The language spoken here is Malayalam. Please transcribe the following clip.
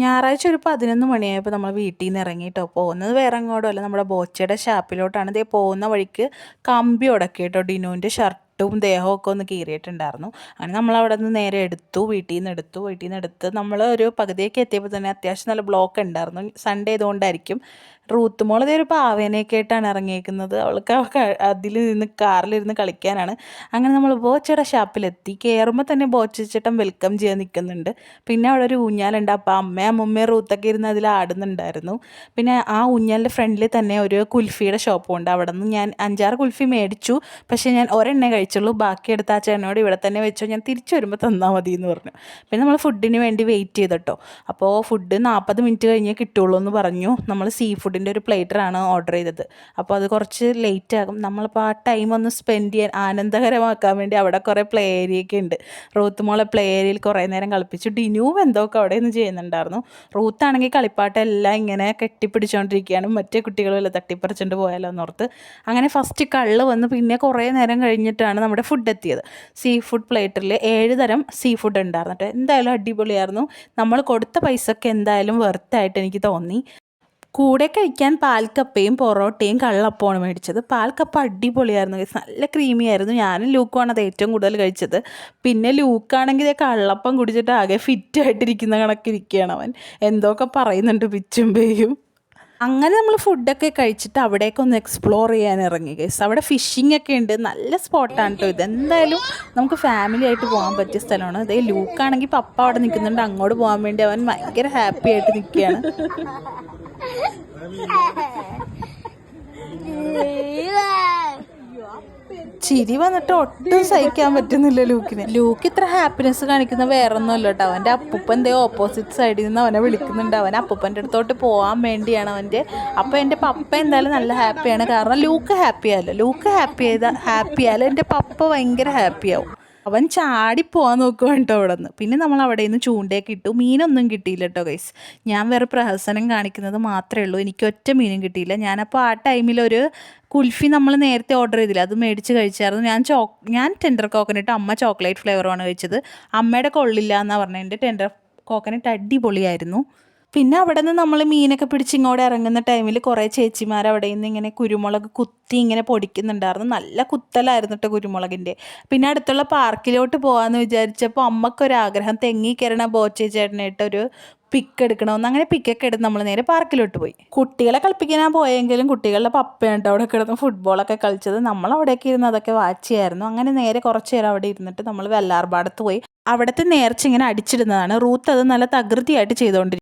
ഞായറാഴ്ച ഒരു 11 മണിയായപ്പോൾ നമ്മൾ വീട്ടിൽ നിന്ന് ഇറങ്ങിയിട്ടോ. പോകുന്നത് വേറെ എങ്ങോട്ടും അല്ല, നമ്മുടെ ബോച്ചയുടെ ഷാപ്പിലോട്ടാണ്. ഇതേ പോകുന്ന വഴിക്ക് കമ്പി ഉടക്കി കേട്ടോ. ഡിനുവിൻ്റെ ഷർട്ടും ദേഹവും ഒക്കെ ഒന്ന് കീറിയിട്ടുണ്ടായിരുന്നു. അങ്ങനെ നമ്മൾ അവിടെ നിന്ന് നേരെ എടുത്തു, വീട്ടിൽ നിന്ന് എടുത്ത് നമ്മൾ ഒരു പകുതിയൊക്കെ എത്തിയപ്പോൾ തന്നെ അത്യാവശ്യം നല്ല ബ്ലോക്ക് ഉണ്ടായിരുന്നു. സൺഡേ ആയതുകൊണ്ടായിരിക്കും. റൂത്ത് മോൾ ഇതേ ഒരു പാവേനയൊക്കെ ആയിട്ടാണ് ഇറങ്ങിയേക്കുന്നത്. അവൾക്ക് അതിൽ നിന്ന് കാറിലിരുന്ന് കളിക്കാനാണ്. അങ്ങനെ നമ്മൾ ബോച്ചയുടെ ഷാപ്പിലെത്തി. കയറുമ്പോൾ തന്നെ ബോച്ചേട്ടൻ വെൽക്കം ചെയ്യാൻ നിൽക്കുന്നുണ്ട്. പിന്നെ അവിടെ ഒരു ഊഞ്ഞാലുണ്ട്. അപ്പോൾ അമ്മയും റൂത്തൊക്കെ ഇരുന്ന് അതിൽ ആടുന്നുണ്ടായിരുന്നു. പിന്നെ ആ ഊഞ്ഞാലിൻ്റെ ഫ്രണ്ടിൽ തന്നെ ഒരു കുൽഫിയുടെ ഷോപ്പും ഉണ്ട്. അവിടെ നിന്ന് ഞാൻ 5-6 കുൽഫി മേടിച്ചു. പക്ഷേ ഞാൻ ഒരെണ്ണേ കഴിച്ചുള്ളൂ. ബാക്കിയെടുത്ത ആ ചേട്ടനോട് ഇവിടെ തന്നെ വെച്ചോ, ഞാൻ തിരിച്ചു വരുമ്പോൾ തന്നാൽ മതി എന്ന് പറഞ്ഞു. പിന്നെ നമ്മൾ ഫുഡിന് വേണ്ടി വെയിറ്റ് ചെയ്തിട്ടോ. അപ്പോൾ ഫുഡ് 40 മിനിറ്റ് കഴിഞ്ഞേ കിട്ടുള്ളൂ എന്ന് പറഞ്ഞു. നമ്മൾ സീ ഫുഡിൻ്റെ ഒരു പ്ലേറ്ററാണ് ഓർഡർ ചെയ്തത്. അപ്പോൾ അത് കുറച്ച് ലേറ്റ് ആകും. നമ്മളിപ്പോൾ ആ ടൈം ഒന്ന് സ്പെൻഡ് ചെയ്യാൻ ആനന്ദകരമാക്കാൻ വേണ്ടി അവിടെ കുറേ പ്ലേ ഏരിയയൊക്കെ ഉണ്ട്. റൂത്ത് മോളെ പ്ലേ ഏരിയയിൽ കുറേ നേരം കളിപ്പിച്ചു. ഡിനുവും എന്തൊക്കെ അവിടെ നിന്ന് ചെയ്യുന്നുണ്ടായിരുന്നു. റൂത്താണെങ്കിൽ കളിപ്പാട്ടെല്ലാം ഇങ്ങനെ കെട്ടിപ്പിടിച്ചുകൊണ്ടിരിക്കുകയാണ്. മറ്റേ കുട്ടികളുമല്ല തട്ടിപ്പറിച്ചുകൊണ്ട് പോയാലോ എന്നോർത്ത്. അങ്ങനെ ഫസ്റ്റ് കള്ള് വന്ന് പിന്നെ കുറേ നേരം കഴിഞ്ഞിട്ടാണ് നമ്മുടെ ഫുഡ് എത്തിയത്. സീ ഫുഡ് പ്ലേറ്ററിൽ 7 തരം സീ ഫുഡ് ഉണ്ടായിരുന്നു കേട്ടോ. എന്തായാലും അടിപൊളിയായിരുന്നു. നമ്മൾ കൊടുത്ത പൈസക്ക് എന്തായാലും വെർത്തായിട്ട് എനിക്ക് തോന്നി. കൂടെ കഴിക്കാൻ പാൽക്കപ്പയും പൊറോട്ടയും കള്ളപ്പമാണ് മേടിച്ചത്. പാൽക്കപ്പ അടിപൊളിയായിരുന്നു, നല്ല ക്രീമി ആയിരുന്നു. ഞാനും ലൂക്കുമാണ് അത് ഏറ്റവും കൂടുതൽ കഴിച്ചത്. പിന്നെ ലൂക്കാണെങ്കിൽ കള്ളപ്പം കുടിച്ചിട്ട് ആകെ ഫിറ്റായിട്ടിരിക്കുന്ന കണക്കിരിക്കുകയാണ് അവൻ. എന്തൊക്കെ പറയുന്നുണ്ട് പിച്ചും പേയും. അങ്ങനെ നമ്മൾ ഫുഡൊക്കെ കഴിച്ചിട്ട് അവിടേക്ക് ഒന്ന് എക്സ്പ്ലോർ ചെയ്യാൻ ഇറങ്ങി ഗൈസ്. അവിടെ ഫിഷിംഗ് ഒക്കെ ഉണ്ട്. നല്ല സ്പോട്ടാണ് കേട്ടോ. ഇതെന്തായാലും നമുക്ക് ഫാമിലി ആയിട്ട് പോകാൻ പറ്റിയ സ്ഥലമാണ്. അതേ ലൂക്കാണെങ്കിൽ പപ്പ അവിടെ നിൽക്കുന്നുണ്ട്. അങ്ങോട്ട് പോകാൻ വേണ്ടി അവൻ ഭയങ്കര ഹാപ്പി ആയിട്ട് നിൽക്കുകയാണ്. ചിരി വന്നിട്ട് ഒട്ടും സഹിക്കാൻ പറ്റുന്നില്ല ലൂക്കിന്. ലൂക്ക് ഇത്ര ഹാപ്പിനെസ് കാണിക്കുന്ന വേറൊന്നുമല്ല കേട്ടോ. അവൻ്റെ അപ്പൂപ്പൻ എന്തോ ഓപ്പോസിറ്റ് സൈഡിൽ നിന്ന് അവനെ വിളിക്കുന്നുണ്ട്. അവൻ അപ്പൂപ്പൻ്റെ അടുത്തോട്ട് പോകാൻ വേണ്ടിയാണ് അവൻ്റെ. അപ്പോൾ എൻ്റെ പപ്പ എന്തായാലും നല്ല ഹാപ്പിയാണ്. കാരണം ലൂക്ക് ഹാപ്പിയായാലും എൻ്റെ പപ്പ ഭയങ്കര ഹാപ്പിയാവും. അവൻ ചാടിപ്പോവാൻ നോക്കുവാണ് കേട്ടോ അവിടെ നിന്ന്. പിന്നെ നമ്മൾ അവിടെ നിന്ന് ചൂണ്ടയൊക്കെ ഇട്ടു. മീനൊന്നും കിട്ടിയില്ല കേട്ടോ ഗൈസ്. ഞാൻ വേറെ പ്രഹസനം കാണിക്കുന്നത് മാത്രമേ ഉള്ളൂ. എനിക്ക് ഒറ്റ മീനും കിട്ടിയില്ല. ഞാനപ്പോൾ ആ ടൈമിലൊരു കുൽഫി നമ്മൾ നേരത്തെ ഓർഡർ ചെയ്തില്ല, അത് മേടിച്ച് കഴിച്ചായിരുന്നു. ഞാൻ ടെൻഡർ കോക്കനട്ട്, അമ്മ ചോക്ലേറ്റ് ഫ്ലേവറുമാണ് കഴിച്ചത്. അമ്മയുടെ കൊള്ളില്ല എന്നാണ് പറഞ്ഞത്. എൻ്റെ ടെൻഡർ കോക്കനട്ട് അടിപൊളിയായിരുന്നു. പിന്നെ അവിടെ നിന്ന് നമ്മൾ മീനൊക്കെ പിടിച്ച് ഇങ്ങോട്ട് ഇറങ്ങുന്ന ടൈമിൽ കുറേ ചേച്ചിമാർ അവിടെ നിന്ന് ഇങ്ങനെ കുരുമുളക് കുത്തി ഇങ്ങനെ പൊടിക്കുന്നുണ്ടായിരുന്നു. നല്ല കുത്തലായിരുന്നു കേട്ടോ കുരുമുളകിൻ്റെ. പിന്നെ അടുത്തുള്ള പാർക്കിലോട്ട് പോകാമെന്ന് വിചാരിച്ചപ്പോൾ അമ്മക്കൊരാഗ്രഹം തെങ്ങി കയറണ ബോച്ചെ ചേട്ടനായിട്ട് ഒരു പിക്ക് എടുക്കണമെന്ന്. അങ്ങനെ പിക്കൊക്കെ എടുത്ത് നമ്മൾ നേരെ പാർക്കിലോട്ട് പോയി. കുട്ടികളെ കളിപ്പിക്കാനാണ് പോയെങ്കിലും കുട്ടികളുടെ പപ്പയുണ്ട് അവിടെ കിടന്ന് ഫുട്ബോളൊക്കെ കളിച്ചത്. നമ്മൾ അവിടേക്ക് ഇരുന്ന് അതൊക്കെ വാച്ച് ചെയ്യായിരുന്നു. അങ്ങനെ നേരെ കുറച്ച് നേരം അവിടെ ഇരുന്നിട്ട് നമ്മൾ വെള്ളാർപാടത്ത് പോയി. അവിടുത്തെ നേർച്ച ഇങ്ങനെ അടിച്ചിടുന്നതാണ്. റൂത്ത് അത് നല്ല തകൃതിയായിട്ട് ചെയ്തുകൊണ്ടിരിക്കും.